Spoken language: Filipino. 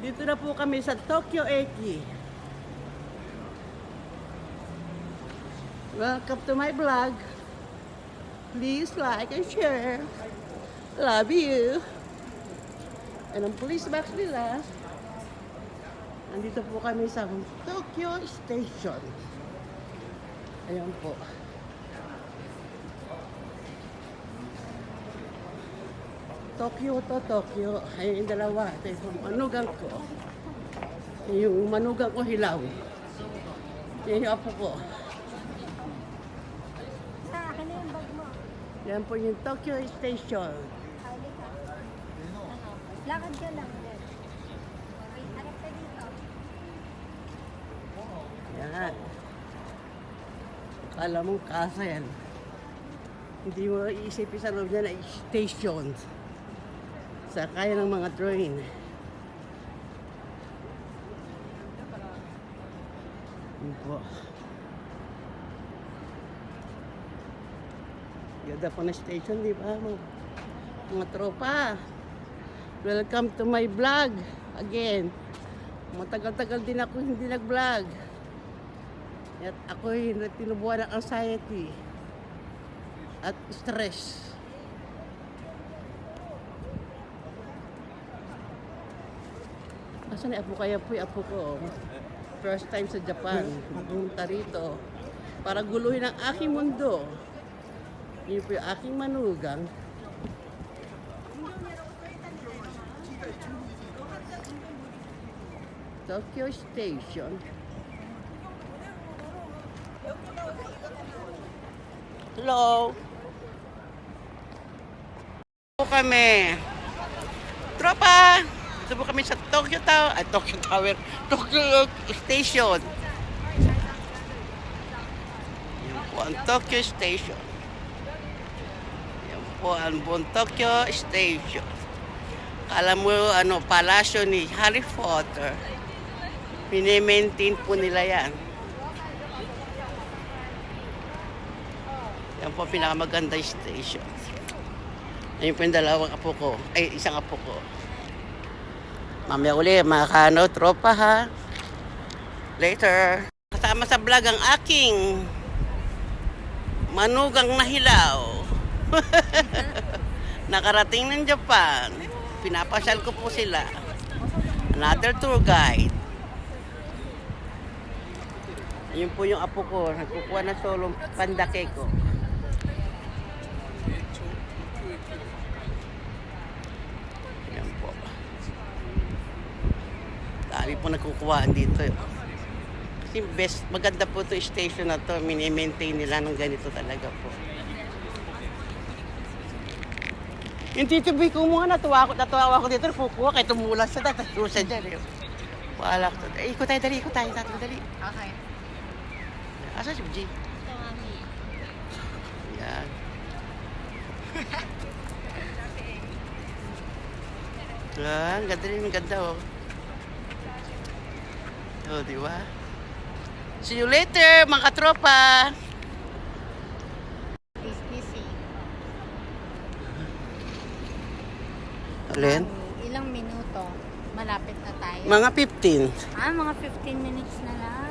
Dito na po kami sa Tokyo Eki. Welcome to my vlog. Please like and share. Love you. And ang police box nila. Nandito po kami sa Tokyo Station. Ayan po. Tokyo to Tokyo. Ayun yung dalawa. Ito yung manugang ko. Yung manugang ko hilaw. Yan yung apo ko. Sa akin na yung bag mo. Yan po yung Tokyo Station. Halika. Lakad ka lang. Harap ka dito. Yan. Akala mong kasa yan. Hindi mo iisipin sa loob niya na station. Sa kaya ng mga train. Yun po. Ganda po na station, di ba? Mga tropa. Welcome to my vlog again. Matagal-tagal din ako hindi nag-vlog. At ako'y tinubuan ng anxiety at stress. Kasi apo kaya po yung apo ko. First time sa Japan. Pumunta rito. Para guluhin ang aking mundo. Yun po yung aking manugang. Tokyo Station. Hello. Po kami. Tropa. Dito po kami sa Tokyo Tower. Ay, Tokyo Tower. Tokyo Station. Yan po ang Tokyo Station. Yan po ang buong Tokyo Station. Kala mo, palasyo ni Harry Potter. Pine-maintain po nila yan. Yan po pinakamaganda station. Ayun po yung dalawang apo ko. Ay, isang apo ko. Mamaya uli, mga tropa ha. Later. Kasama sa vlog ang aking manugang na hilaw. Nakarating ng Japan. Pinapasyal ko po sila. Another tour guide. Ayun po yung apo ko. Nagkukuha na solong pandake ko. Ayan po. Dami po nagkukuhaan dito. Kasi best, maganda po ito station na to. Mini-maintain nila ng ganito talaga po. Yung tituboy ko mga natuwa ako dito. Kukuha kahit tumulas siya. Tapos siya dyan. Wala ko. Ikot tayo, dali. Ikot tayo. Dali. Okay. Asa si G? Ito mami. Yan. Ang ganda rin. Ang ganda oh. Oh, di ba? See you later, mga katropa! Busy. Alin? Ilang minuto. Malapit na tayo. Mga 15. Mga 15 minutes na lang.